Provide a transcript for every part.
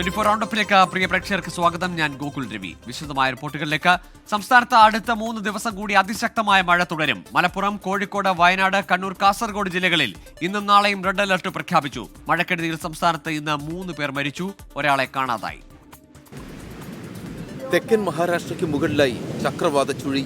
24 റൗണ്ടപ്പിലേക്ക് പ്രിയ പ്രേക്ഷകർക്ക് സ്വാഗതം. ഞാൻ ഗോകുൽ രവി. വിശദമായ റിപ്പോർട്ടുകളിലേക്ക്. സംസ്ഥാനത്ത് അടുത്ത 3 ദിവസം കൂടി അതിശക്തമായ മഴ തുടരും. മലപ്പുറം, കോഴിക്കോട്, വയനാട്, കണ്ണൂർ, കാസർഗോഡ് ജില്ലകളിൽ ഇന്നും നാളെയും റെഡ് അലർട്ട് പ്രഖ്യാപിച്ചു. മഴക്കെടുതിയിൽ സംസ്ഥാനത്ത് ഇന്ന് 3 പേർ മരിച്ചു, ഒരാളെ കാണാതായി. തെക്കൻ മഹാരാഷ്ട്രയ്ക്ക് മുകളിലായി ചക്രവാത ചുഴി.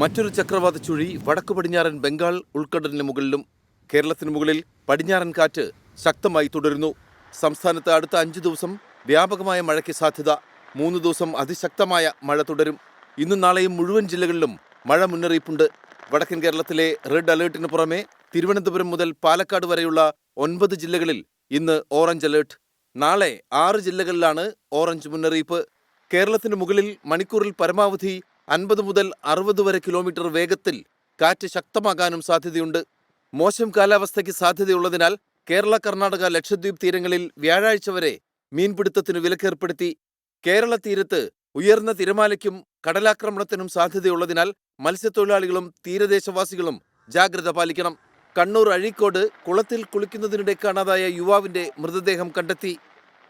മറ്റൊരു ചക്രവാത ചുഴി വടക്കു പടിഞ്ഞാറൻ ബംഗാൾ ഉൾക്കടലിന് മുകളിലും. കേരളത്തിന് മുകളിൽ പടിഞ്ഞാറൻ കാറ്റ് ശക്തമായി തുടരുന്നു. സംസ്ഥാനത്ത് അടുത്ത 5 ദിവസം വ്യാപകമായ മഴയ്ക്ക് സാധ്യത. 3 ദിവസം അതിശക്തമായ മഴ തുടരും. ഇന്നും നാളെയും മുഴുവൻ ജില്ലകളിലും മഴ മുന്നറിയിപ്പുണ്ട്. വടക്കൻ കേരളത്തിലെ റെഡ് അലേർട്ടിന് പുറമെ തിരുവനന്തപുരം മുതൽ പാലക്കാട് വരെയുള്ള 9 ജില്ലകളിൽ ഇന്ന് ഓറഞ്ച് അലേർട്ട്. നാളെ 6 ജില്ലകളിലാണ് ഓറഞ്ച് മുന്നറിയിപ്പ്. കേരളത്തിന് മുകളിൽ മണിക്കൂറിൽ പരമാവധി 50 മുതൽ 60 വരെ കിലോമീറ്റർ വേഗത്തിൽ കാറ്റ് ശക്തമാകാനും സാധ്യതയുണ്ട്. മോശം കാലാവസ്ഥയ്ക്ക് സാധ്യതയുള്ളതിനാൽ കേരള, കർണാടക, ലക്ഷദ്വീപ് തീരങ്ങളിൽ വ്യാഴാഴ്ച വരെ മീൻപിടുത്തത്തിന് വിലക്കേർപ്പെടുത്തി. കേരള തീരത്ത് ഉയർന്ന തിരമാലയ്ക്കും കടലാക്രമണത്തിനും സാധ്യതയുള്ളതിനാൽ മത്സ്യത്തൊഴിലാളികളും തീരദേശവാസികളും ജാഗ്രത പാലിക്കണം. കണ്ണൂർ അഴീക്കോട് കുളത്തിൽ കുളിക്കുന്നതിനിടെ കാണാതായ യുവാവിന്റെ മൃതദേഹം കണ്ടെത്തി.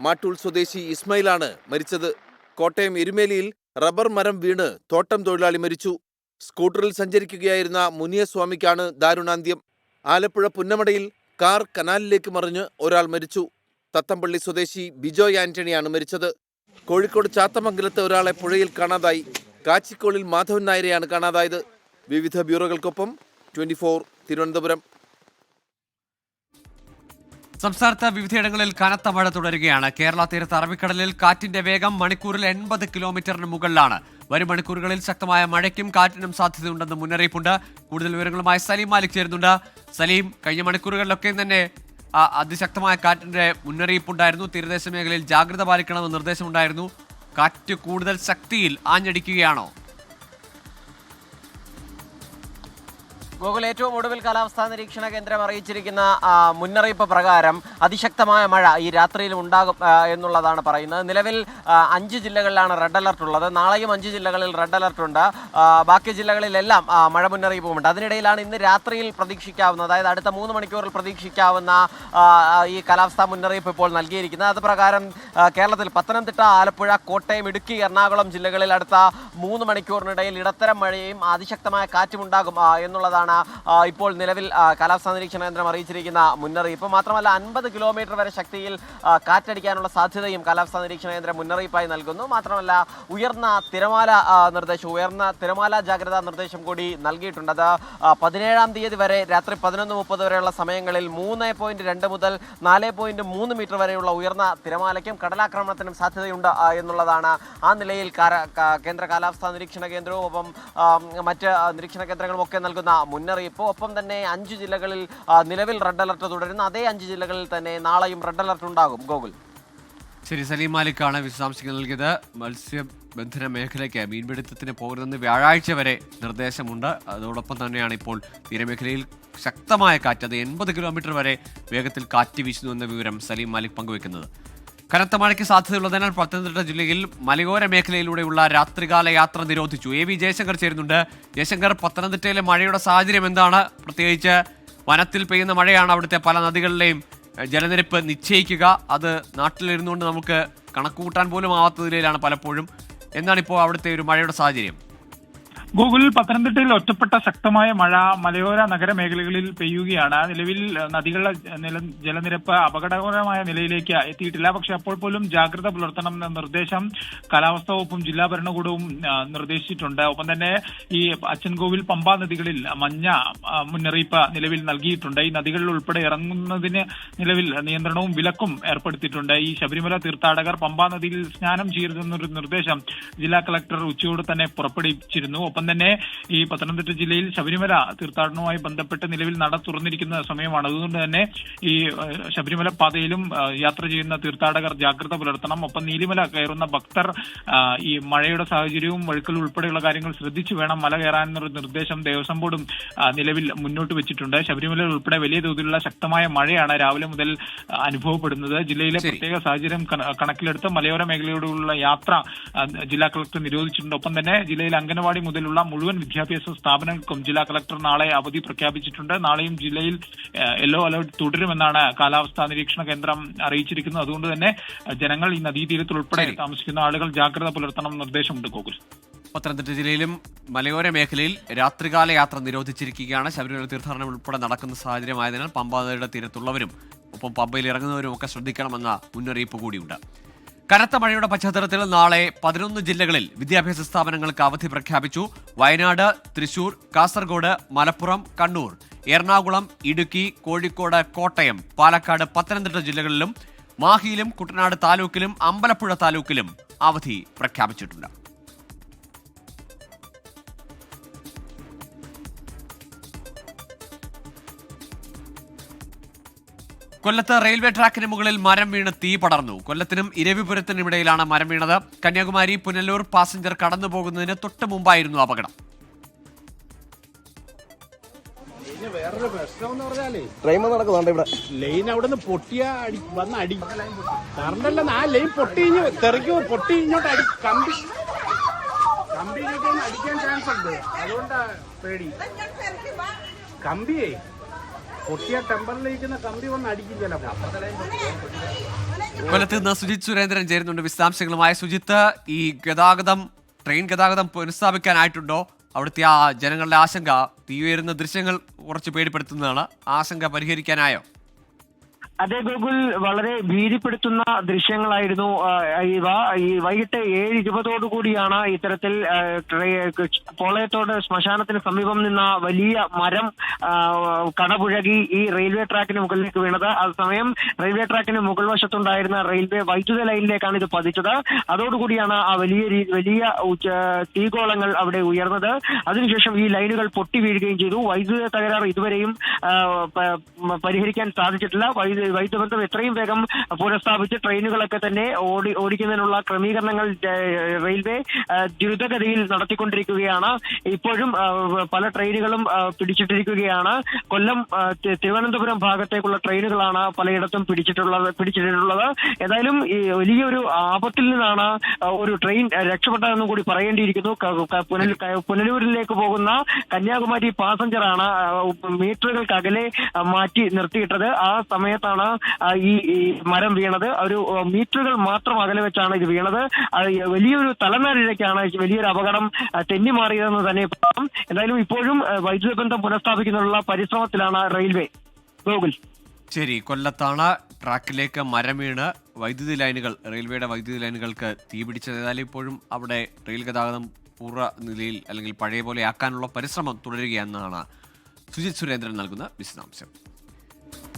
മാട്ടൂൾ സ്വദേശി ഇസ്മയിലാണ് മരിച്ചത്. കോട്ടയം എരുമേലിയിൽ റബ്ബർ മരം വീണ് തോട്ടം തൊഴിലാളി മരിച്ചു. സ്കൂട്ടറിൽ സഞ്ചരിക്കുകയായിരുന്ന മുനിയസ്വാമിക്കാണ് ദാരുണാന്ത്യം. ആലപ്പുഴ പുന്നമടയിൽ കാർ കനാലിലേക്ക് മറിഞ്ഞ് ഒരാൾ മരിച്ചു. തത്തമ്പള്ളി സ്വദേശി ബിജോയ് ആന്റണിയാണ് മരിച്ചത്. കോഴിക്കോട് ചാത്തമംഗലത്ത് ഒരാളെ പുഴയിൽ കാണാതായി. കാച്ചിക്കോളിൽ മാധവൻ നായരെയാണ് കാണാതായത്. വിവിധ ബ്യൂറോകൾക്കൊപ്പം 24 തിരുവനന്തപുരം. സംസ്ഥാനത്ത് വിവിധയിടങ്ങളിൽ കനത്ത മഴ തുടരുകയാണ്. കേരള തീരത്ത് അറബിക്കടലിൽ കാറ്റിന്റെ വേഗം മണിക്കൂറിൽ 80 കിലോമീറ്ററിന് മുകളിലാണ്. വരും മണിക്കൂറുകളിൽ ശക്തമായ മഴയ്ക്കും കാറ്റിനും സാധ്യതയുണ്ടെന്ന് മുന്നറിയിപ്പുണ്ട്. കൂടുതൽ വിവരങ്ങളുമായി സലീം മാലിക് ചേരുന്നുണ്ട്. സലീം, കഴിഞ്ഞ മണിക്കൂറുകളിലൊക്കെ തന്നെ അതിശക്തമായ കാറ്റിന്റെ മുന്നറിയിപ്പുണ്ടായിരുന്നു. തീരദേശ മേഖലയിൽ ജാഗ്രത പാലിക്കണമെന്ന് നിർദ്ദേശമുണ്ടായിരുന്നു. കാറ്റ് കൂടുതൽ ശക്തിയിൽ ആഞ്ഞടിക്കുകയാണോ? ഗൂഗിൾ ഏറ്റവും ഒടുവിൽ കാലാവസ്ഥാ നിരീക്ഷണ കേന്ദ്രം അറിയിച്ചിരിക്കുന്ന മുന്നറിയിപ്പ് പ്രകാരം അതിശക്തമായ മഴ ഈ രാത്രിയിലും ഉണ്ടാകും എന്നുള്ളതാണ് പറയുന്നത്. നിലവിൽ 5 ജില്ലകളിലാണ് റെഡ് അലർട്ട് ഉള്ളത്. നാളെയും 5 ജില്ലകളിൽ റെഡ് അലർട്ട് ഉണ്ട്. ബാക്കി ജില്ലകളിലെല്ലാം മഴ മുന്നറിയിപ്പുമുണ്ട്. അതിനിടയിലാണ് ഇന്ന് രാത്രിയിൽ പ്രതീക്ഷിക്കാവുന്ന, അതായത് അടുത്ത 3 മണിക്കൂറിൽ പ്രതീക്ഷിക്കാവുന്ന ഈ കാലാവസ്ഥാ മുന്നറിയിപ്പ് ഇപ്പോൾ നൽകിയിരിക്കുന്നത്. അത് പ്രകാരം കേരളത്തിൽ പത്തനംതിട്ട, ആലപ്പുഴ, കോട്ടയം, ഇടുക്കി, എറണാകുളം ജില്ലകളിൽ അടുത്ത 3 മണിക്കൂറിനിടയിൽ ഇടത്തരം മഴയും അതിശക്തമായ കാറ്റുമുണ്ടാകും എന്നുള്ളതാണ് ഇപ്പോൾ നിലവിൽ കാലാവസ്ഥാ നിരീക്ഷണ കേന്ദ്രം അറിയിച്ചിരിക്കുന്ന മുന്നറിയിപ്പ്. മാത്രമല്ല 50 കിലോമീറ്റർ വരെ ശക്തിയിൽ കാറ്റടിക്കാനുള്ള സാധ്യതയും കാലാവസ്ഥാ നിരീക്ഷണ കേന്ദ്രം മുന്നറിയിപ്പായി നൽകുന്നു. മാത്രമല്ല ഉയർന്ന തിരമാല ജാഗ്രതാ നിർദ്ദേശം കൂടി നൽകിയിട്ടുണ്ട്. അത് 17-ാം തീയതി വരെ രാത്രി 11:30 വരെയുള്ള സമയങ്ങളിൽ 3.2 മുതൽ 4.3 മീറ്റർ വരെയുള്ള ഉയർന്ന തിരമാലയ്ക്കും കടലാക്രമണത്തിനും സാധ്യതയുണ്ട് എന്നുള്ളതാണ് ആ നിലയിൽ കേന്ദ്ര കാലാവസ്ഥാ നിരീക്ഷണ കേന്ദ്രവും ഒപ്പം മറ്റ് നിരീക്ഷണ കേന്ദ്രങ്ങളും ഒക്കെ നൽകുന്ന മുന്നറിയിപ്പ്. ഒപ്പം തന്നെ 5 ജില്ലകളിൽ നിലവിൽ റെഡ് അലർട്ട് തുടരുന്നു. അതേ 5 ജില്ലകളിൽ തന്നെ നാളെയും റെഡ് അലർട്ട് ഉണ്ടാകും. ഗോകുൽ. ശരി, സലീം മാലിക്കാണ് വിശദാംശങ്ങൾ നൽകിയത്. മത്സ്യബന്ധന മേഖലയ്ക്ക് മീൻപിടുത്തത്തിന് പോകരുതെന്ന് വ്യാഴാഴ്ച വരെ നിർദ്ദേശമുണ്ട്. അതോടൊപ്പം തന്നെയാണ് ഇപ്പോൾ തീരമേഖലയിൽ ശക്തമായ കാറ്റ്, അത് 80 കിലോമീറ്റർ വരെ വേഗത്തിൽ കാറ്റ് വീശുന്നു എന്ന വിവരം സലീം മാലിക് പങ്കുവയ്ക്കുന്നത്. കനത്ത മഴയ്ക്ക് സാധ്യതയുള്ളതിനാൽ പത്തനംതിട്ട ജില്ലയിൽ മലയോര മേഖലയിലൂടെയുള്ള രാത്രികാല യാത്ര നിരോധിച്ചു. AV ജയശങ്കർ ചേരുന്നുണ്ട്. ജയശങ്കർ, പത്തനംതിട്ടയിലെ മഴയുടെ സാഹചര്യം എന്താണ്? പ്രത്യേകിച്ച് വനത്തിൽ പെയ്യുന്ന മഴയാണ് അവിടുത്തെ പല നദികളിലെയും ജലനിരപ്പ് നിശ്ചയിക്കുക. അത് നാട്ടിലിരുന്നുകൊണ്ട് നമുക്ക് കണക്കുകൂട്ടാൻ പോലും ആവാത്ത നിലയിലാണ് പലപ്പോഴും. എന്താണിപ്പോൾ അവിടുത്തെ ഒരു മഴയുടെ സാഹചര്യം? ഗൂഗിൾ, പത്തനംതിട്ടയിൽ ഒറ്റപ്പെട്ട ശക്തമായ മഴ മലയോര നഗരമേഖലകളിൽ പെയ്യുകയാണ്. നിലവിൽ നദികളുടെ ജലനിരപ്പ് അപകടകരമായ നിലയിലേക്ക് എത്തിയിട്ടില്ല. പക്ഷെ അപ്പോൾ പോലും ജാഗ്രത പുലർത്തണം എന്ന നിർദ്ദേശം കാലാവസ്ഥാ വകുപ്പും ജില്ലാ ഭരണകൂടവും നിർദ്ദേശിച്ചിട്ടുണ്ട്. ഒപ്പം തന്നെ ഈ അച്ചൻകോവിൽ, പമ്പ നദികളിൽ മഞ്ഞ മുന്നറിയിപ്പ് നിലവിൽ നൽകിയിട്ടുണ്ട്. ഈ നദികളിൽ ഉൾപ്പെടെ ഇറങ്ങുന്നതിന് നിലവിൽ നിയന്ത്രണവും വിലക്കും ഏർപ്പെടുത്തിയിട്ടുണ്ട്. ഈ ശബരിമല തീർത്ഥാടകർ പമ്പ നദിയിൽ സ്നാനം ചെയ്യരുതെന്നൊരു നിർദ്ദേശം ജില്ലാ കളക്ടർ ഉച്ചയോടെ തന്നെ പുറപ്പെടുവിച്ചിരുന്നു. ഒപ്പം തന്നെ ഈ പത്തനംതിട്ട ജില്ലയിൽ ശബരിമല തീർത്ഥാടനവുമായി ബന്ധപ്പെട്ട് നിലവിൽ നട തുറന്നിരിക്കുന്ന സമയമാണ്. അതുകൊണ്ട് തന്നെ ഈ ശബരിമല പാതയിലും യാത്ര ചെയ്യുന്ന തീർത്ഥാടകർ ജാഗ്രത പുലർത്തണം. ഒപ്പം നീലിമല കയറുന്ന ഭക്തർ ഈ മഴയുടെ സാഹചര്യവും വഴുക്കൽ ഉൾപ്പെടെയുള്ള കാര്യങ്ങൾ ശ്രദ്ധിച്ചു വേണം മല കയറാനെന്നൊരു നിർദ്ദേശം ദേവസ്വം ബോർഡും നിലവിൽ മുന്നോട്ട് വെച്ചിട്ടുണ്ട്. ശബരിമല ഉൾപ്പെടെ വലിയ തോതിലുള്ള ശക്തമായ മഴയാണ് രാവിലെ മുതൽ അനുഭവപ്പെടുന്നത്. ജില്ലയിലെ പ്രത്യേക സാഹചര്യം കണക്കിലെടുത്ത് മലയോര മേഖലയോടുള്ള യാത്ര ജില്ലാ കളക്ടർ നിരോധിച്ചിട്ടുണ്ട്. ഒപ്പം തന്നെ ജില്ലയിൽ അംഗനവാടി മുതലുള്ള തലത്തിലുള്ള മുഴുവൻ വിദ്യാഭ്യാസ സ്ഥാപനങ്ങൾക്കും ജില്ലാ കളക്ടർ നാളെ അവധി പ്രഖ്യാപിച്ചിട്ടുണ്ട്. നാളെയും ജില്ലയിൽ യെല്ലോ അലർട്ട് തുടരുമെന്നാണ് കാലാവസ്ഥാ നിരീക്ഷണ കേന്ദ്രം അറിയിച്ചിരിക്കുന്നത്. അതുകൊണ്ട് തന്നെ ജനങ്ങൾ ഈ നദീതീരത്തിൽ ഉൾപ്പെടെ താമസിക്കുന്ന ആളുകൾ ജാഗ്രത പുലർത്തണം നിർദ്ദേശമുണ്ട്. ഗോകുൽ, പത്തനംതിട്ട ജില്ലയിലും മലയോര മേഖലയിൽ രാത്രികാല യാത്ര നിരോധിച്ചിരിക്കുകയാണ്. ശബരിമല തീർത്ഥാടനം ഉൾപ്പെടെ നടക്കുന്ന സാഹചര്യമായതിനാൽ പമ്പാ നദിയുടെ തീരത്തുള്ളവരും ഒപ്പം പമ്പയിൽ ഇറങ്ങുന്നവരും ഒക്കെ ശ്രദ്ധിക്കണമെന്ന മുന്നറിയിപ്പ് കൂടിയുണ്ട്. കനത്ത മഴയുടെ പശ്ചാത്തലത്തിൽ നാളെ 11 ജില്ലകളിൽ വിദ്യാഭ്യാസ സ്ഥാപനങ്ങൾക്ക് അവധി പ്രഖ്യാപിച്ചു. വയനാട്, തൃശൂർ, കാസർഗോഡ്, മലപ്പുറം, കണ്ണൂർ, എറണാകുളം, ഇടുക്കി, കോഴിക്കോട്, കോട്ടയം, പാലക്കാട്, പത്തനംതിട്ട ജില്ലകളിലും മാഹിയിലും കുട്ടനാട് താലൂക്കിലും അമ്പലപ്പുഴ താലൂക്കിലും അവധി പ്രഖ്യാപിച്ചിട്ടുണ്ട്. കൊല്ലത്ത് റെയിൽവേ ട്രാക്കിന് മുകളിൽ മരം വീണ് തീ പടർന്നു. കൊല്ലത്തിനും ഇരവിപുരത്തിനും ഇടയിലാണ് മരം വീണത്. കന്യാകുമാരി പുനലൂർ പാസഞ്ചർ കടന്നുപോകുന്നതിന് തൊട്ട് മുമ്പായിരുന്നു അപകടം. വേറൊരു പ്രശ്നം എന്ന് പറഞ്ഞാലേ ട്രെയിൻ നടക്കുന്നുണ്ട് ഇവിടെ. ലൈൻ അവിടെ നിന്ന് പൊട്ടിയ വന്ന് അടി കറണ്ടല്ല, ആ ലൈൻ പൊട്ടി തെറിക്കോ, പൊട്ടി ഇങ്ങോട്ട് അടി കമ്പിയിലേക്ക് അടിക്കാൻ ചാൻസ് ഉണ്ട്. അതുകൊണ്ടാ പേടി. കമ്പിയേ പൊട്ടിയ ടെമ്പറിലിരിക്കുന്ന കമ്പി വന്ന് അടിക്കും ചിലപ്പോ. കൊല്ലത്ത് നിന്ന് സുജിത് സുരേന്ദ്രൻ ചേരുന്നുണ്ട് വിശദാംശങ്ങളുമായി. സുജിത്ത്, ഈ ട്രെയിൻ ഗതാഗതം പുനഃസ്ഥാപിക്കാനായിട്ടുണ്ടോ? അവിടുത്തെ ആ ജനങ്ങളുടെ ആശങ്ക, തീ ഉയരുന്ന ദൃശ്യങ്ങൾ കുറച്ച് പേടിപ്പെടുത്തുന്നതാണ്. ആശങ്ക പരിഹരിക്കാനായോ? അതെ ഗൂഗിൾ, വളരെ ഭീതിപ്പെടുത്തുന്ന ദൃശ്യങ്ങളായിരുന്നു ഇവ. ഈ വൈകിട്ട് 7:20 ഇത്തരത്തിൽ പോളയത്തോട് ശ്മശാനത്തിന് സമീപം നിന്ന വലിയ മരം കടപുഴകി ഈ റെയിൽവേ ട്രാക്കിന് മുകളിലേക്ക് വീണത്. അതേസമയം റെയിൽവേ ട്രാക്കിന് മുകൾ വശത്തുണ്ടായിരുന്ന റെയിൽവേ വൈദ്യുത ലൈനിലേക്കാണ് ഇത് പതിച്ചത്. അതോടുകൂടിയാണ് ആ വലിയ തീഗോളങ്ങൾ അവിടെ ഉയർന്നത്. അതിനുശേഷം ഈ ലൈനുകൾ പൊട്ടി വീഴുകയും ചെയ്തു. വൈദ്യുത തകരാർ ഇതുവരെയും പരിഹരിക്കാൻ സാധിച്ചിട്ടില്ല. വൈദ്യുതബന്ധം എത്രയും വേഗം പുനഃസ്ഥാപിച്ച് ട്രെയിനുകളൊക്കെ തന്നെ ഓടിക്കുന്നതിനുള്ള ക്രമീകരണങ്ങൾ റെയിൽവേ ദ്രുതഗതിയിൽ നടത്തിക്കൊണ്ടിരിക്കുകയാണ്. ഇപ്പോഴും പല ട്രെയിനുകളും പിടിച്ചിട്ടിരിക്കുകയാണ്. കൊല്ലം തിരുവനന്തപുരം ഭാഗത്തേക്കുള്ള ട്രെയിനുകളാണ് പലയിടത്തും പിടിച്ചിട്ടുള്ളത്. ഏതായാലും ഈ വലിയൊരു ആപത്തിൽ നിന്നാണ് ഒരു ട്രെയിൻ രക്ഷപ്പെട്ടതെന്നും കൂടി പറയേണ്ടിയിരിക്കുന്നു. പുനലൂരിലേക്ക് പോകുന്ന കന്യാകുമാരി പാസഞ്ചറാണ് മീറ്ററുകൾക്കകലെ മാറ്റി നിർത്തിയിട്ടത്. ആ സമയത്താണ് ഈ മരം വീണത്. ഒരു മീറ്ററുകൾ മാത്രം അകലെ വെച്ചാണ് ഇത് വീണത്. വലിയൊരു തലനാരിഴയ്ക്കാണ് വലിയൊരു അപകടം തെന്നിമാറിയതെന്ന് തന്നെ പറയാം. എന്തായാലും ഇപ്പോഴും വൈദ്യുത ബന്ധം പുനഃസ്ഥാപിക്കുന്നതിനുള്ള പരിശ്രമത്തിലാണ് റെയിൽവേ. ഗോകുൽ, ശരി. കൊല്ലത്താണ് ട്രാക്കിലേക്ക് മരം വീണ് റെയിൽവേയുടെ വൈദ്യുതി ലൈനുകൾക്ക് തീപിടിച്ചത്. ഏതായാലും ഇപ്പോഴും അവിടെ റെയിൽ ഗതാഗതം പൂർവ്വ നിലയിൽ അല്ലെങ്കിൽ പഴയ പോലെ ആക്കാനുള്ള പരിശ്രമം തുടരുകയെന്നാണ് സുജിത് സുരേന്ദ്രൻ നൽകുന്ന വിശദാംശം.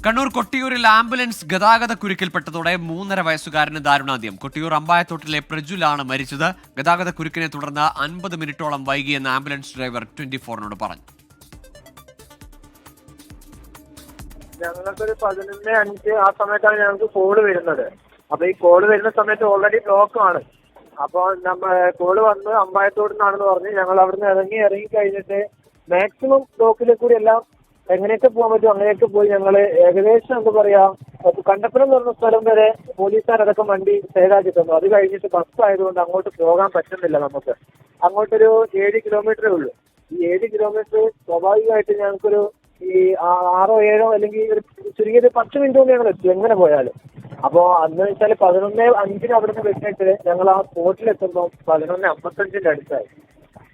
കണ്ണൂർ കൊട്ടിയൂരിൽ ആംബുലൻസ് ഗതാഗത കുരുക്കിൽപ്പെട്ടതോടെ 3.5 വയസ്സുകാരന് ദാരുണാന്ത്യം. കൊട്ടിയൂർ അമ്പായത്തോട്ടിലെ പ്രജുലാണ് മരിച്ചത്. ഗതാഗത കുരുക്കിനെ തുടർന്ന് 50 മിനിറ്റോളം വൈകിയെന്ന് ആംബുലൻസ് ഡ്രൈവർ 24 പറഞ്ഞു. ഞങ്ങൾക്കൊരു 11:05 ആ സമയത്താണ് ഞങ്ങൾക്ക് കോള് വരുന്നത്. അപ്പൊ ഈ കോള് വരുന്ന സമയത്ത് ഓൾറെഡി ബ്ലോക്കാണ്. അപ്പൊ കോള് വന്ന് അമ്പായത്തോട് നിന്നാണെന്ന് പറഞ്ഞ് ഞങ്ങൾ അവിടുന്ന് ഇറങ്ങി കഴിഞ്ഞിട്ട് മാക്സിമം ബ്ലോക്കിലെ കൂടി എല്ലാം എങ്ങനെയൊക്കെ പോകാൻ പറ്റും അങ്ങനെയൊക്കെ പോയി ഞങ്ങള് ഏകദേശം എന്താ പറയാ കണ്ടപ്പുറം എന്ന് പറഞ്ഞ സ്ഥലം വരെ പോലീസുകാരടക്കം വണ്ടി സേതാക്കി തന്നു. അത് കഴിഞ്ഞിട്ട് ബസ് ആയതുകൊണ്ട് അങ്ങോട്ട് പോകാൻ പറ്റുന്നില്ല. നമുക്ക് അങ്ങോട്ടൊരു 7 കിലോമീറ്ററേ ഉള്ളൂ. ഈ 7 കിലോമീറ്റർ സ്വാഭാവികമായിട്ട് ഞങ്ങൾക്കൊരു ഈ 6 or 7 അല്ലെങ്കിൽ ഒരു ചുരുങ്ങിയത് 10 മിനിറ്റ് കൊണ്ട് ഞങ്ങൾ എത്തും എങ്ങനെ പോയാലും. അപ്പോ അന്ന് വെച്ചാൽ 11:05 അവിടെ നിന്ന് വെച്ചിട്ട് ഞങ്ങൾ ആ സ്പോട്ടിലെത്തുമ്പോൾ 11:55 അടുത്തായി.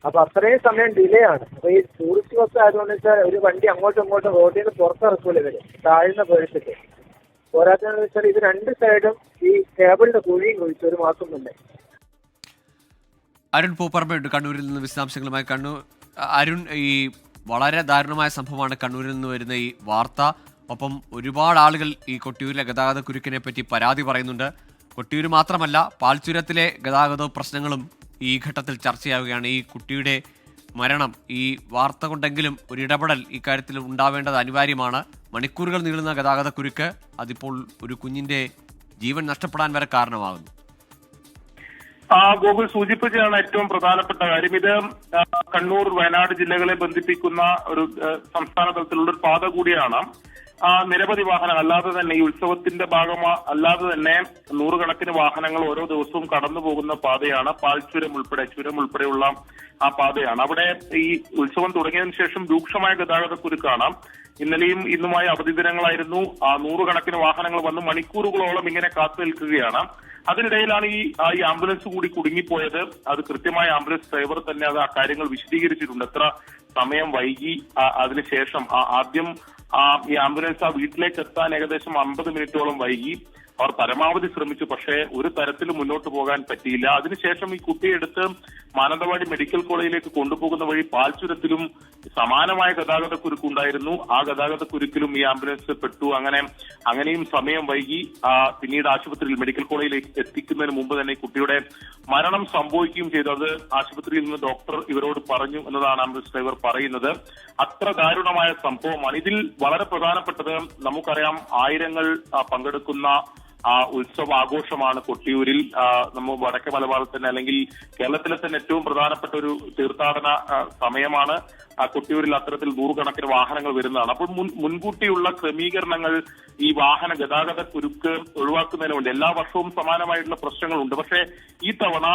അപ്പൊ അത്രയും സമയം ഡിലേ ആണ്. അപ്പൊ ഈ ടൂറിസ്റ്റ് ബസ് ആയതുകൊണ്ട് വെച്ചാൽ ഒരു വണ്ടി അങ്ങോട്ടും ഇങ്ങോട്ടും റോഡിൽ നിന്ന് പുറത്തിറക്കൂല ഇവര് താഴ്ന്ന പ്രദേശത്ത്. പോരാത്തതെന്ന് വെച്ചാൽ ഇത് 2 സൈഡും ഈ കേബിളിന്റെ കുഴിയും കുഴിച്ചു 1 മാസം മുന്നേ. അരുൺ പൂപ്പറമ്പയുണ്ട് കണ്ണൂരിൽ നിന്ന് വിശദാംശങ്ങളുമായി. അരുൺ, ഈ വളരെ ദാരുണമായ സംഭവമാണ് കണ്ണൂരിൽ നിന്ന് വരുന്ന ഈ വാർത്ത. ഒപ്പം ഒരുപാട് ആളുകൾ ഈ കൊട്ടിയൂരിലെ ഗതാഗത കുരുക്കിനെ പറ്റി പരാതി പറയുന്നുണ്ട്. കൊട്ടിയൂർ മാത്രമല്ല, പാൽച്ചുരത്തിലെ ഗതാഗത പ്രശ്നങ്ങളും ഈ ഘട്ടത്തിൽ ചർച്ചയാവുകയാണ്. ഈ കുട്ടിയുടെ മരണം, ഈ വാർത്ത കൊണ്ടെങ്കിലും ഒരു ഇടപെടൽ ഇക്കാര്യത്തിൽ ഉണ്ടാവേണ്ടത് അനിവാര്യമാണ്. മണിക്കൂറുകൾ നീളുന്ന ഗതാഗത കുരുക്ക് അതിപ്പോൾ ഒരു കുഞ്ഞിന്റെ ജീവൻ നഷ്ടപ്പെടാൻ വരെ കാരണമാകുന്നു. ഗൂഗിൾ സൂചിപ്പിച്ചതാണ് ഏറ്റവും പ്രധാനപ്പെട്ട കാര്യം. ഇത് കണ്ണൂർ, വയനാട് ജില്ലകളെ ബന്ധിപ്പിക്കുന്ന ഒരു സംസ്ഥാന തലത്തിലുള്ള ഒരു പാത കൂടിയാണ്. നിരവധി വാഹനങ്ങൾ അല്ലാതെ തന്നെ ഈ ഉത്സവത്തിന്റെ അല്ലാതെ തന്നെ നൂറുകണക്കിന് വാഹനങ്ങൾ ഓരോ ദിവസവും കടന്നു പോകുന്ന പാതയാണ് പാൽച്ചുരം ഉൾപ്പെടെയുള്ള ആ പാതയാണ്. അവിടെ ഈ ഉത്സവം തുടങ്ങിയതിനു ശേഷം രൂക്ഷമായ ഗതാഗതക്കുരുക്കാണ്. ഇന്നലെയും ഇന്നുമായി അവധി ദിനങ്ങളായിരുന്നു. നൂറുകണക്കിന് വാഹനങ്ങൾ വന്ന് മണിക്കൂറുകളോളം ഇങ്ങനെ കാത്തു നിൽക്കുകയാണ്. അതിനിടയിലാണ് ഈ ആംബുലൻസ് കൂടി കുടുങ്ങിപ്പോയത്. അത് കൃത്യമായ ആംബുലൻസ് ഡ്രൈവർ തന്നെ അത് ആ കാര്യങ്ങൾ വിശദീകരിച്ചിട്ടുണ്ട്. എത്ര സമയം വൈകി, അതിനുശേഷം ആദ്യം ഈ ആംബുലൻസ് ആ വീട്ടിലേക്ക് എത്താൻ ഏകദേശം 50 മിനിറ്റോളം വൈകി. അവർ പരമാവധി ശ്രമിച്ചു, പക്ഷേ ഒരു തരത്തിലും മുന്നോട്ട് പോകാൻ പറ്റിയില്ല. അതിനുശേഷം ഈ കുട്ടിയെ എടുത്ത് മാനന്തവാടി മെഡിക്കൽ കോളേജിലേക്ക് കൊണ്ടുപോകുന്ന വഴി പാൽച്ചുരത്തിലും സമാനമായ ഗതാഗതക്കുരുക്കുണ്ടായിരുന്നു. ആ ഗതാഗതക്കുരുക്കിലും ഈ ആംബുലൻസ് പെട്ടു. അങ്ങനെയും സമയം വൈകി. പിന്നീട് ആശുപത്രിയിൽ മെഡിക്കൽ കോളേജിലേക്ക് എത്തിക്കുന്നതിന് മുമ്പ് തന്നെ ഈ കുട്ടിയുടെ മരണം സംഭവിക്കുകയും ചെയ്തു. അത് ആശുപത്രിയിൽ നിന്ന് ഡോക്ടർ ഇവരോട് പറഞ്ഞു എന്നതാണ് ആംബുലൻസ് ഡ്രൈവർ പറയുന്നത്. അത്ര ദാരുണമായ സംഭവമാണ്. ഇതിൽ വളരെ പ്രധാനപ്പെട്ടത് നമുക്കറിയാം, ആയിരങ്ങൾ പങ്കെടുക്കുന്ന ഉത്സവാഘോഷമാണ് കൊട്ടിയൂരിൽ. നമ്മൾ വടക്കേ മലബാറിൽ തന്നെ അല്ലെങ്കിൽ കേരളത്തിലെ തന്നെ ഏറ്റവും പ്രധാനപ്പെട്ട ഒരു തീർത്ഥാടന സമയമാണ്. കൊട്ടിയൂരിൽ അത്തരത്തിൽ നൂറുകണക്കിന് വാഹനങ്ങൾ വരുന്നതാണ്. അപ്പോൾ മുൻകൂട്ടിയുള്ള ക്രമീകരണങ്ങൾ ഈ വാഹന ഗതാഗത കുരുക്ക് ഒഴിവാക്കുന്നതിന് വേണ്ടി എല്ലാ വർഷവും സമാനമായിട്ടുള്ള പ്രശ്നങ്ങളുണ്ട്. പക്ഷേ ഈ തവണ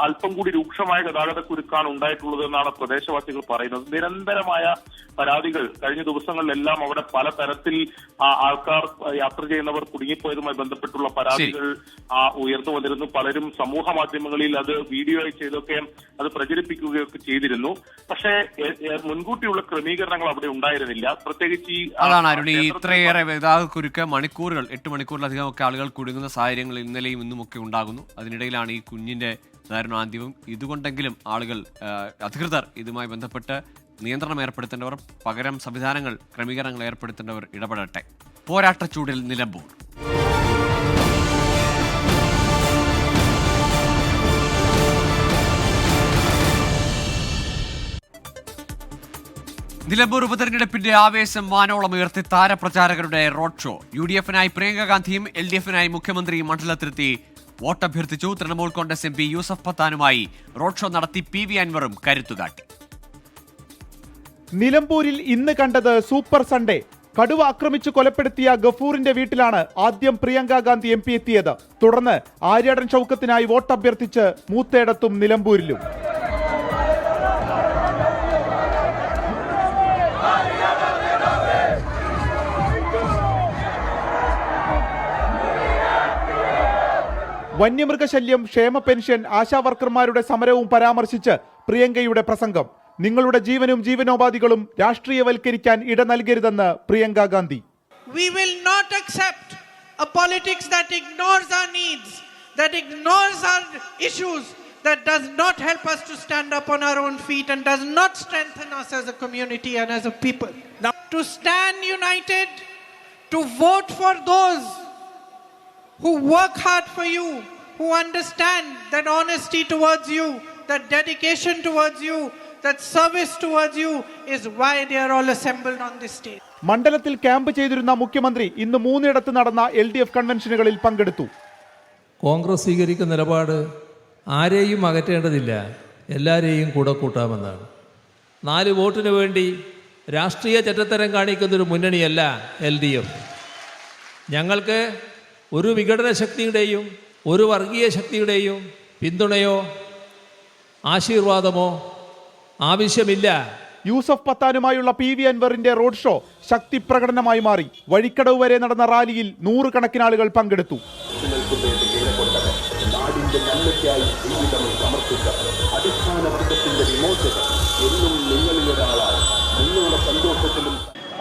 അല്പം കൂടി രൂക്ഷമായ ഗതാഗത കുരുക്കാണ് ഉണ്ടായിട്ടുള്ളത് എന്നാണ് പ്രദേശവാസികൾ പറയുന്നത്. നിരന്തരമായ പരാതികൾ കഴിഞ്ഞ ദിവസങ്ങളിലെല്ലാം അവിടെ പലതരത്തിൽ ആൾക്കാർ യാത്ര ചെയ്യുന്നവർ കുടുങ്ങിപ്പോയതുമായി ബന്ധപ്പെട്ടുള്ള പരാതികൾ ഉയർന്നു വന്നിരുന്നു. പലരും സമൂഹ മാധ്യമങ്ങളിൽ അത് വീഡിയോ ആയി ചെയ്തൊക്കെ അത് പ്രചരിപ്പിക്കുകയൊക്കെ ചെയ്തിരുന്നു. പക്ഷേ മുൻകൂട്ടിയുള്ള ക്രമീകരണങ്ങൾ അവിടെ ഉണ്ടായിരുന്നില്ല. പ്രത്യേകിച്ച് അതാണ് അരുണി, ഇത്രയേറെ ഗതാഗതക്കുരുക്ക് മണിക്കൂറുകൾ 8 മണിക്കൂറിലധികം ഒക്കെ ആളുകൾ കുടുങ്ങുന്ന സാഹചര്യങ്ങൾ ഇന്നലെയും ഇന്നുമൊക്കെ ഉണ്ടാകുന്നു. അതിനിടയിലാണ് ഈ കുഞ്ഞിന്റെ ദാരുണാന്ത്യവും. ഇതുകൊണ്ടെങ്കിലും ആളുകൾ അധികൃതർ ഇതുമായി ബന്ധപ്പെട്ട് നിയന്ത്രണം ഏർപ്പെടുത്തേണ്ടവർ, പകരം സംവിധാനങ്ങൾ ക്രമീകരണങ്ങൾ ഏർപ്പെടുത്തേണ്ടവർ ഇടപെടട്ടെ. പോരാട്ടച്ചൂടിൽ നിലമ്പൂർ. നിലമ്പൂർ ഉപതെരഞ്ഞെടുപ്പിന്റെ ആവേശം വാനോളം ഉയർത്തി താരപ്രചാരകരുടെ റോഡ് ഷോ. UDF-നായി പ്രിയങ്ക ഗാന്ധിയും LDF-നായി മുഖ്യമന്ത്രി മണ്ഡലത്തിലെത്തി വോട്ടഭ്യർത്ഥിച്ചു. തൃണമൂൽ കോൺഗ്രസ് MP യൂസഫ് പത്താനുമായി റോഡ് ഷോ നടത്തി PV അൻവറും കരുത്തുകാട്ടി. നിലമ്പൂരിൽ ഇന്ന് കണ്ടത് സൂപ്പർ സൺഡേ. കടുവ ആക്രമിച്ചു കൊലപ്പെടുത്തിയ ഗഫൂറിന്റെ വീട്ടിലാണ് ആദ്യം പ്രിയങ്ക ഗാന്ധി MP എത്തിയത്. തുടർന്ന് ആര്യാടൻ ഷൗക്കത്തിനായി വോട്ടഭ്യർത്ഥിച്ച് മൂത്തേടത്തും നിലമ്പൂരിലും. വന്യമൃഗശല്യം, ക്ഷേമ പെൻഷൻ, ആശാവർക്കർമാരുടെ സമരവും പരാമർശിച്ച് പ്രിയങ്കയുടെ പ്രസംഗം. നിങ്ങളുടെ ജീവനും ജീവനോപാധികളും രാഷ്ട്രീയവൽക്കരിക്കാൻ ഇട നൽകരുതെന്ന് Priyanka Gandhi. We will not accept a politics that ignores our needs, that ignores our issues, that does not help us to stand up on our own feet and does not strengthen us as a community and as a people. Now, to stand united, to vote for those who work hard for you, who understand that honesty towards you, that dedication towards you, that service towards you is why they are all assembled on this stage. മണ്ഡലത്തിൽ camp ചെയ്തിരുന്ന മുഖ്യമന്ത്രി ഇന്ന് 3 ഇടത്ത് നടന്ന LDF കൺവെൻഷനുകളിൽ പങ്കെടുത്തു. കോൺഗ്രസ് സ്വീകരിക്കുന്ന നിലപാട് ആരെയും അകറ്റേണ്ടതില്ല, എല്ലാവരെയും കൂടെ കൂട്ടാമെന്നാണ്. 4 വോട്ടിന് വേണ്ടി രാഷ്ട്രീയ ചെറ്റത്തരം കാണിക്കുന്നൊരു മുന്നണിയല്ല LDF. ഞങ്ങൾക്ക് ഒരു വിഘടന ശക്തിയുടെയും ഒരു വർഗീയ ശക്തിയുടെയും പിന്തുണയോ ആശീർവാദമോ ആവശ്യമില്ല. യൂസഫ് പത്താനുമായുള്ള PV അൻവറിന്റെ റോഡ് ഷോ ശക്തി പ്രകടനമായി മാറി. വഴിക്കടവ് വരെ നടന്ന റാലിയിൽ 100 കണക്കിന് ആളുകൾ പങ്കെടുത്തു.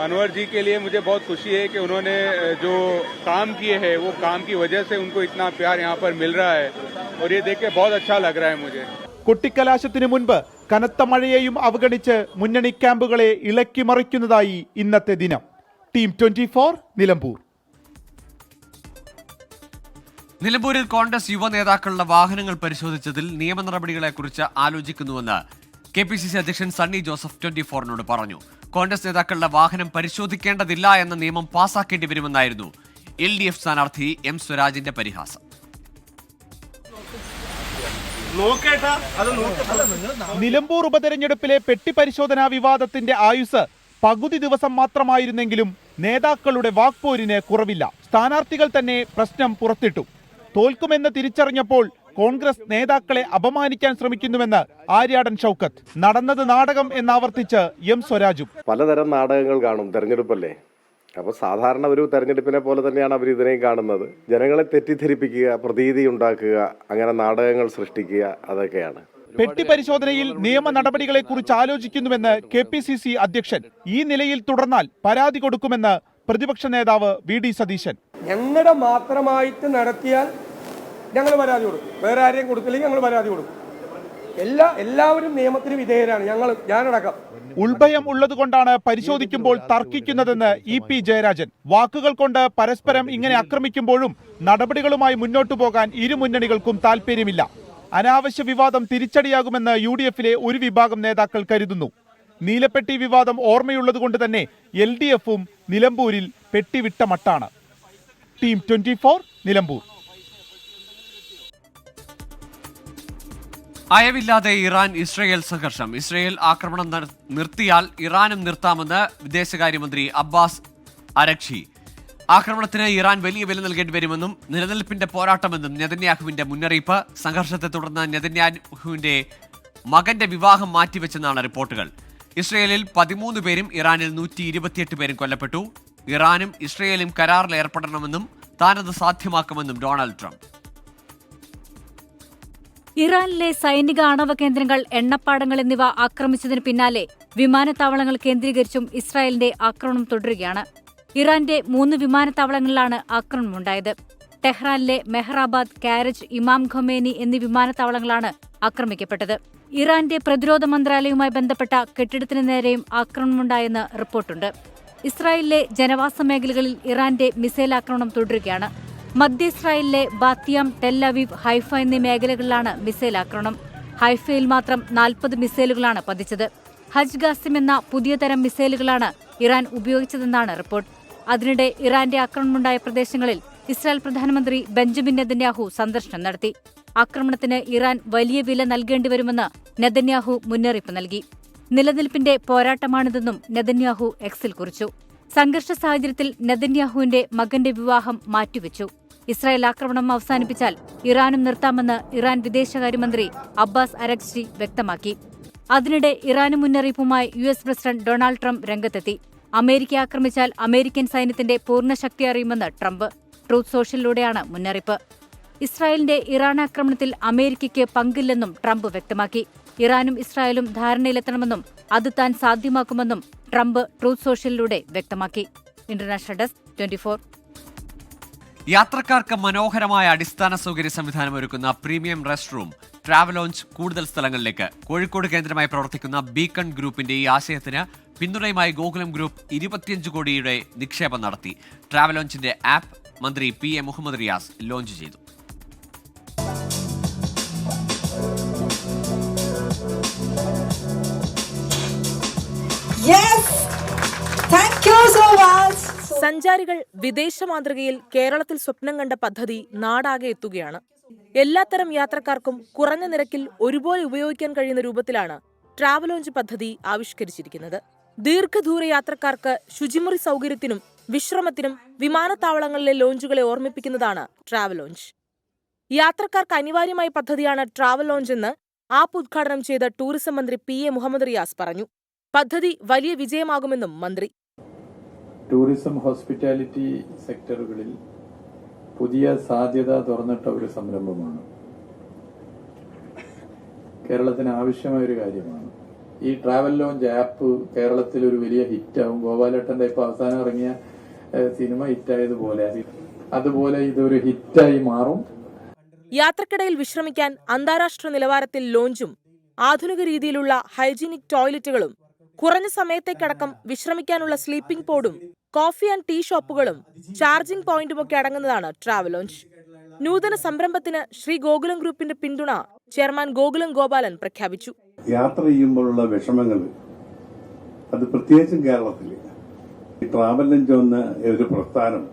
अनवर जी के लिए मुझे बहुत खुशी है कि उन्होंने जो काम किए हैं वो काम की वजह से उनको इतना प्यार यहाँ पर मिल रहा है और ये देख के बहुत अच्छा लग रहा है मुझे. കൊട്ടിക്കലാശത്തിന് മുൻപ് കനത്ത മഴയെയും അവഗണിച്ച് മുന്നണി ക്യാമ്പുകളെ ഇളക്കി മറിക്കുന്നതായി ഇന്നത്തെ ദിനം. ടീം 24 നിലമ്പൂർ. നിലമ്പൂരിൽ കോൺഗ്രസ് യുവ നേതാക്കളുടെ വാഹനങ്ങൾ പരിശോധിച്ചതിൽ നിയമ നടപടികളെക്കുറിച്ച് ആലോചിക്കുന്നുവെന്ന് KPCC അധ്യക്ഷൻ സണ്ണി ജോസഫ് 24-നോട് പറഞ്ഞു. കോൺഗ്രസ് നേതാക്കളുടെ വാഹനം പരിശോധിക്കേണ്ടതില്ല എന്ന നിയമം പാസാക്കേണ്ടി വരുമെന്നായിരുന്നു LDF സ്ഥാനാർത്ഥി M സ്വരാജിന്റെ പരിഹാസം. നിലമ്പൂർ ഉപതെരഞ്ഞെടുപ്പിലെ പെട്ടി പരിശോധനാ വിവാദത്തിന്റെ ആയുസ് പകുതി ദിവസം മാത്രമായിരുന്നെങ്കിലും നേതാക്കളുടെ വാക്പോരിന് കുറവില്ല. സ്ഥാനാർത്ഥികൾ തന്നെ പ്രശ്നം പുറത്തിട്ടു. തോൽക്കുമെന്ന് തിരിച്ചറിഞ്ഞപ്പോൾ കോൺഗ്രസ് നേതാക്കളെ അപമാനിക്കാൻ ശ്രമിക്കുന്നുവെന്ന് ആര്യാടൻ ഷൗക്കത്ത്. നടന്നത് നാടകം എന്നാവർത്തിച്ച് എം സ്വരാജും. പലതരം നാടകങ്ങൾ കാണും, തെരഞ്ഞെടുപ്പല്ലേ. അപ്പോൾ സാധാരണ ഒരു തെരഞ്ഞെടുപ്പിനെ പോലെ തന്നെയാണ് അവർ ഇതിനെയും കാണുന്നത്. ജനങ്ങളെ തെറ്റിദ്ധരിപ്പിക്കുക, പ്രതീതി ഉണ്ടാക്കുക, അങ്ങനെ നാടകങ്ങൾ സൃഷ്ടിക്കുക, അതൊക്കെയാണ്. പെട്ടി പരിശോധനയിൽ നിയമ നടപടികളെക്കുറിച്ച് ആലോചിക്കുന്നുവെന്ന് KPCC അധ്യക്ഷൻ. ഈ നിലയിൽ തുടർന്നാൽ പരാതി കൊടുക്കുമെന്ന് പ്രതിപക്ഷ നേതാവ് VD സതീശൻ. ഞങ്ങളുടെ മാത്രമായിട്ട് നടത്തിയാൽ ഞങ്ങൾ പരാതി കൊടുക്കും, വേറെ ആരെയും കൊടുത്തില്ലെങ്കിൽ ഞങ്ങൾ പരാതി കൊടുക്കും. എല്ലാവരും നിയമത്തിന് വിധേയരാണ്, ഞാനടക്കം. ഉൾഭയം ഉള്ളതുകൊണ്ടാണ് പരിശോധിക്കുമ്പോൾ തർക്കിക്കുന്നതെന്ന് EP ജയരാജൻ. വാക്കുകൾ കൊണ്ട് പരസ്പരം ഇങ്ങനെ ആക്രമിക്കുമ്പോഴും നടപടികളുമായി മുന്നോട്ടു പോകാൻ ഇരു മുന്നണികൾക്കും താൽപര്യമില്ല. അനാവശ്യ വിവാദം തിരിച്ചടിയാകുമെന്ന് UDF-ലെ ഒരു വിഭാഗം നേതാക്കൾ കരുതുന്നു. നീലപ്പെട്ടി വിവാദം ഓർമ്മയുള്ളതുകൊണ്ട് തന്നെ LDF-ഉം നിലമ്പൂരിൽ പെട്ടിവിട്ട മട്ടാണ്. ടീം 24 നിലമ്പൂർ. അയവില്ലാതെ ഇറാൻ ഇസ്രയേൽ സംഘർഷം. ഇസ്രയേൽ ആക്രമണം നിർത്തിയാൽ ഇറാനും നിർത്താമെന്ന് വിദേശകാര്യമന്ത്രി അബ്ബാസ് അരഗ്ചി. ആക്രമണത്തിന് ഇറാൻ വലിയ വില നൽകേണ്ടി വരുമെന്നും നിലനിൽപ്പിന്റെ പോരാട്ടമെന്നും നെതന്യാഹുവിന്റെ മുന്നറിയിപ്പ്. സംഘർഷത്തെ തുടർന്ന് നെതന്യാഹുവിന്റെ മകന്റെ വിവാഹം മാറ്റിവെച്ചെന്നാണ് റിപ്പോർട്ടുകൾ. ഇസ്രയേലിൽ 13 പേരും ഇറാനിൽ 128 പേരും കൊല്ലപ്പെട്ടു. ഇറാനും ഇസ്രയേലും കരാറിൽ ഏർപ്പെടണമെന്നും താനത് സാധ്യമാക്കുമെന്നും ഡൊണാൾഡ് ട്രംപ്. ഇറാനിലെ സൈനിക ആണവ കേന്ദ്രങ്ങൾ, എണ്ണപ്പാടങ്ങൾ എന്നിവ ആക്രമിച്ചതിന് പിന്നാലെ വിമാനത്താവളങ്ങൾ കേന്ദ്രീകരിച്ചും ഇസ്രായേലിന്റെ ആക്രമണം തുടരുകയാണ്. ഇറാന്റെ 3 വിമാനത്താവളങ്ങളിലാണ് ആക്രമണമുണ്ടായത്. ടെഹ്റാനിലെ മെഹ്റാബാദ്, കാരജ്, ഇമാം ഖൊമേനി എന്നീ വിമാനത്താവളങ്ങളാണ് ആക്രമിക്കപ്പെട്ടത്. ഇറാന്റെ പ്രതിരോധ മന്ത്രാലയവുമായി ബന്ധപ്പെട്ട കെട്ടിടത്തിന് നേരെയും ആക്രമണമുണ്ടായെന്ന് റിപ്പോർട്ടുണ്ട്. ഇസ്രായേലിലെ ജനവാസ മേഖലകളിൽ ഇറാന്റെ മിസൈൽ ആക്രമണം തുടരുകയാണ്. മധ്യ ഇസ്രായേലിലെ ബാത്തിയാം, ടെൽ അവീവ്, ഹൈഫ എന്നീ മേഖലകളിലാണ് മിസൈൽ ആക്രമണം. ഹൈഫയിൽ മാത്രം 40 മിസൈലുകളാണ് പതിച്ചത്. ഹജ് ഗാസിം എന്ന പുതിയ തരം മിസൈലുകളാണ് ഇറാൻ ഉപയോഗിച്ചതെന്നാണ് റിപ്പോർട്ട്. അതിനിടെ ഇറാന്റെ ആക്രമണമുണ്ടായ പ്രദേശങ്ങളിൽ ഇസ്രായേൽ പ്രധാനമന്ത്രി ബെഞ്ചമിൻ നെതന്യാഹു സന്ദർശനം നടത്തി. ആക്രമണത്തിന് ഇറാൻ വലിയ വില നൽകേണ്ടിവരുമെന്ന് നെതന്യാഹു മുന്നറിയിപ്പ് നൽകി. നിലനിൽപ്പിന്റെ പോരാട്ടമാണിതെന്നും നെതന്യാഹു എക്സിൽ കുറിച്ചു. സംഘർഷ സാഹചര്യത്തിൽ നെതന്യാഹുവിന്റെ മകന്റെ വിവാഹം മാറ്റിവെച്ചു. ഇസ്രായേൽ ആക്രമണം അവസാനിപ്പിച്ചാൽ ഇറാനും നിർത്താമെന്ന് ഇറാൻ വിദേശകാര്യമന്ത്രി അബ്ബാസ് അരഗ്ചി വ്യക്തമാക്കി. അതിനിടെ ഇറാന് മുന്നറിയിപ്പുമായി US പ്രസിഡന്റ് ഡൊണാൾഡ് ട്രംപ് രംഗത്തെത്തി. അമേരിക്ക ആക്രമിച്ചാൽ അമേരിക്കൻ സൈന്യത്തിന്റെ പൂർണ്ണ ശക്തി അറിയുമെന്ന് ട്രംപ്. ട്രൂത്ത് സോഷ്യലിലൂടെയാണ് മുന്നറിയിപ്പ്. ഇസ്രായേലിന്റെ ഇറാൻ ആക്രമണത്തിൽ അമേരിക്കയ്ക്ക് പങ്കില്ലെന്നും ട്രംപ് വ്യക്തമാക്കി. ഇറാനും ഇസ്രായേലും ധാരണയിലെത്തണമെന്നും അത് താൻ സാധ്യമാക്കുമെന്നും ട്രംപ് ട്രൂത്ത് സോഷ്യലിലൂടെ വ്യക്തമാക്കി. International desk 24. യാത്രക്കാർക്ക് മനോഹരമായ അടിസ്ഥാന സൗകര്യ സംവിധാനം ഒരുക്കുന്ന പ്രീമിയം റെസ്റ്റ് റൂം ട്രാവലോഞ്ച് കൂടുതൽ സ്ഥലങ്ങളിലേക്ക്. കോഴിക്കോട് കേന്ദ്രമായി പ്രവർത്തിക്കുന്ന ബീക്കൺ ഗ്രൂപ്പിന്റെ ഈ ആശയത്തിന് പിന്തുണയുമായി ഗോകുലം ഗ്രൂപ്പ് 25 കോടിയുടെ നിക്ഷേപം നടത്തി. ട്രാവലോഞ്ചിന്റെ ആപ്പ് മന്ത്രി PA മുഹമ്മദ് റിയാസ് ലോഞ്ച് ചെയ്തു. സഞ്ചാരികൾ വിദേശ മാതൃകയിൽ കേരളത്തിൽ സ്വപ്നം കണ്ട പദ്ധതി നാടാകെ എത്തുകയാണ്. എല്ലാത്തരം യാത്രക്കാർക്കും കുറഞ്ഞ നിരക്കിൽ ഒരുപോലെ ഉപയോഗിക്കാൻ കഴിയുന്ന രൂപത്തിലാണ് ട്രാവലോഞ്ച് പദ്ധതി ആവിഷ്കരിച്ചിരിക്കുന്നത്. ദീർഘദൂര യാത്രക്കാർക്ക് ശുചിമുറി സൗകര്യത്തിനും വിശ്രമത്തിനും വിമാനത്താവളങ്ങളിലെ ലോഞ്ചുകളെ ഓർമ്മിപ്പിക്കുന്നതാണ് ട്രാവലോഞ്ച്. യാത്രക്കാർക്ക് അനിവാര്യമായ പദ്ധതിയാണ് ട്രാവലോഞ്ച് എന്ന് ആപ്പ് ഉദ്ഘാടനം ചെയ്ത ടൂറിസം മന്ത്രി PA മുഹമ്മദ് റിയാസ് പറഞ്ഞു. പദ്ധതി വലിയ വിജയമാകുമെന്നും മന്ത്രി. ടൂറിസം, ഹോസ്പിറ്റാലിറ്റി സെക്ടറുകളിൽ പുതിയ സാധ്യത തുറന്നിട്ട ഒരു സംരംഭമാണ്. കേരളത്തിന് ആവശ്യമായ ഒരു കാര്യമാണ്. ഈ ട്രാവൽ ലോഞ്ച് ആപ്പ് കേരളത്തിൽ ഒരു വലിയ ഹിറ്റാവും. ഗോപാലേട്ടന്റെ ഇപ്പൊ അവസാനം ഇറങ്ങിയ സിനിമ ഹിറ്റായതുപോലെ അതുപോലെ ഇതൊരു ഹിറ്റായി മാറും. യാത്രക്കിടയിൽ വിശ്രമിക്കാൻ അന്താരാഷ്ട്ര നിലവാരത്തിൽ ലോഞ്ചും ആധുനിക രീതിയിലുള്ള ഹൈജീനിക് ടോയ്ലറ്റുകളും കുറഞ്ഞ സമയത്തേക്കടക്കം വിശ്രമിക്കാനുള്ള സ്ലീപ്പിംഗ് പോഡും കോഫി ആൻഡ് ടീ ഷോപ്പുകളും ചാർജിംഗ് പോയിന്റുമൊക്കെ അടങ്ങുന്നതാണ് ട്രാവലോഞ്ച്. നൂതന സംരംഭത്തിന് ശ്രീ ഗോകുലം ഗ്രൂപ്പിന്റെ പിന്തുണ ചെയർമാൻ ഗോകുലം ഗോപാലൻ പ്രഖ്യാപിച്ചു. യാത്ര ചെയ്യുമ്പോഴുള്ള വിഷമങ്ങൾ, അത് പ്രത്യേകിച്ചും കേരളത്തിൽ ഈ ട്രാവൽ ലോഞ്ച് എന്ന ഒരു പ്രസ്ഥാനം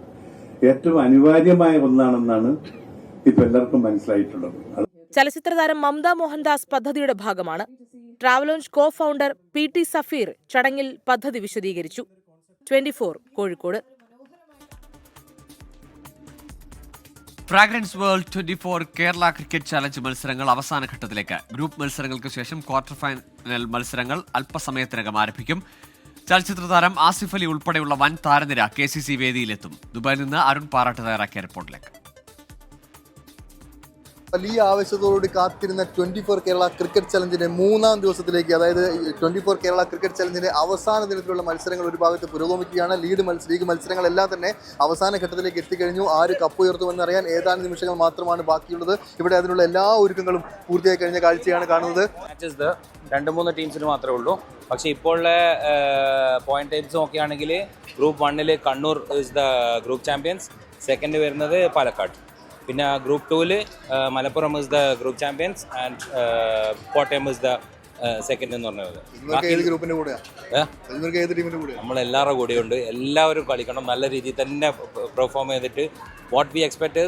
ഏറ്റവും അനിവാര്യമായ ഒന്നാണെന്നാണ് ഇപ്പൊ എല്ലാവർക്കും മനസ്സിലായിട്ടുള്ളത്. ചലച്ചിത്രതാരം മമത മോഹൻദാസ് പദ്ധതിയുടെ ഭാഗമാണ്. ട്രാവലോഞ്ച് കോ ഫൗണ്ടർ PT സഫീർ ചടങ്ങിൽ പദ്ധതി വിശദീകരിച്ചു. 24 Kozhikode. Fragrance world 24 Kerala cricket challenge മത്സരങ്ങൾ അവസാന ഘട്ടത്തിലേക്ക്. ഗ്രൂപ്പ് മത്സരങ്ങൾക്ക് ശേഷം ക്വാർട്ടർ ഫൈനൽ മത്സരങ്ങൾ അല്പസമയത്തിനകം ആരംഭിക്കും. ചലച്ചിത്ര താരം ആസിഫ് അലി ഉൾപ്പെടെയുള്ള വൻ താരനിര KCC വേദിയിലെത്തും. ദുബായിൽ നിന്ന് അരുൺ പാറാട്ട് തയ്യാറാക്കിയ റിപ്പോർട്ടിലേക്ക്. വലിയ ആവേശത്തോടുകൂടി കാത്തിരുന്ന 24 കേരള ക്രിക്കറ്റ് ചലഞ്ചിന്റെ 3-ാം ദിവസത്തിലേക്ക്, അതായത് 24 കേരള ക്രിക്കറ്റ് ചലഞ്ചിന്റെ അവസാന ദിനത്തിലുള്ള മത്സരങ്ങൾ ഒരു ഭാഗത്ത് പുരോഗമിക്കുകയാണ്. ലീഗ് മത്സരങ്ങളെല്ലാം തന്നെ അവസാന ഘട്ടത്തിലേക്ക് എത്തിക്കഴിഞ്ഞു. ആര് കപ്പ് ഉയർത്തുമെന്നറിയാൻ ഏതാനും നിമിഷങ്ങൾ മാത്രമാണ് ബാക്കിയുള്ളത്. ഇവിടെ അതിനുള്ള എല്ലാ ഒരുക്കങ്ങളും പൂർത്തിയായി കഴിഞ്ഞ കാഴ്ചയാണ് കാണുന്നത്. 2-3 ടീംസിന് മാത്രമേ ഉള്ളൂ. പക്ഷേ ഇപ്പോഴുള്ള പോയിന്റ് ടൈപ്സ് നോക്കുകയാണെങ്കിൽ group 1 Kannur is the group champions, second വരുന്നത് പാലക്കാട്. പിന്നെ group 2 Malappuram is the group champions and Kottayam is the second എന്ന് പറഞ്ഞത്. നമ്മളെല്ലാവരുടെ കൂടെയുണ്ട്. എല്ലാവരും കളിക്കണം, നല്ല രീതിയിൽ തന്നെ പെർഫോം ചെയ്തിട്ട് വാട്ട് വി എക്സ്പെക്ട്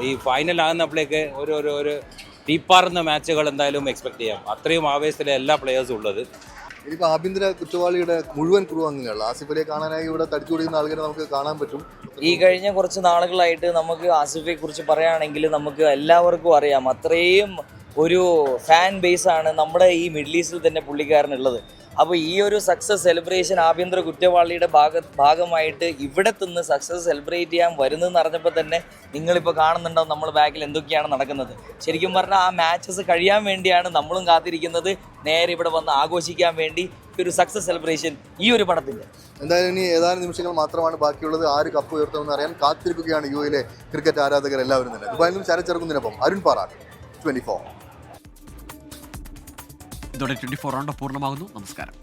ഈ ഫൈനൽ ആകുന്നപ്പോഴേക്ക് ഒരു തീപ്പാറുന്ന മാച്ചുകൾ എന്തായാലും എക്സ്പെക്ട് ചെയ്യാം. അത്രയും ആവേശത്തിലെ എല്ലാ പ്ലെയേഴ്സും ഉള്ളത്. ഇനിയിപ്പോൾ ആഭ്യന്തര കുറ്റവാളിയുടെ മുഴുവൻ ക്രൂ അംഗങ്ങൾ ആസിഫ് അലിയെ കാണാനായി ഇവിടെ തടിച്ചുകൂടിയുന്ന ആളുകളെ നമുക്ക് കാണാൻ പറ്റും. ഈ കഴിഞ്ഞ കുറച്ച് നാളുകളായിട്ട് നമുക്ക് ആസിഫയെ കുറിച്ച് പറയുകയാണെങ്കിൽ നമുക്ക് എല്ലാവർക്കും അറിയാം, അത്രയും ഒരു ഫാൻ ബേസാണ് നമ്മുടെ ഈ മിഡിൽ ഈസ്റ്റിൽ തന്നെ പുള്ളിക്കാരനുള്ളത്. അപ്പോൾ ഈ ഒരു സക്സസ് സെലിബ്രേഷൻ ആഭ്യന്തര കുറ്റവാളിയുടെ ഭാഗമായിട്ട് ഇവിടെ നിന്ന് സക്സസ് സെലിബ്രേറ്റ് ചെയ്യാൻ വരുന്നതെന്ന് അറിഞ്ഞപ്പോൾ തന്നെ നിങ്ങളിപ്പോൾ കാണുന്നുണ്ടാവും നമ്മൾ ബാക്കിൽ എന്തൊക്കെയാണ് നടക്കുന്നത്. ശരിക്കും പറഞ്ഞാൽ ആ മാച്ചസ് കഴിയാൻ വേണ്ടിയാണ് നമ്മളും കാത്തിരിക്കുന്നത്, നേരെ ഇവിടെ വന്ന് ആഘോഷിക്കാൻ വേണ്ടി ഒരു സക്സസ് സെലിബ്രേഷൻ ഈ ഒരു പടത്തിൻ്റെ. എന്തായാലും ഇനി ഏതാനും നിമിഷങ്ങൾ മാത്രമാണ് ബാക്കിയുള്ളത്. ആര് കപ്പ് ഉയർത്തുമെന്ന് അറിയാൻ കാത്തിരിക്കുകയാണ് UAE ക്രിക്കറ്റ് ആരാധകർ എല്ലാവരും തന്നെ. ദുബായിൽ നിന്നും ശരചെറുക്കുന്നതിനൊപ്പം അരുൺ പാറാട്ട്, 24. ഇതോടെ 24 റൗണ്ട് പൂർണ്ണമാകുന്നു. നമസ്കാരം.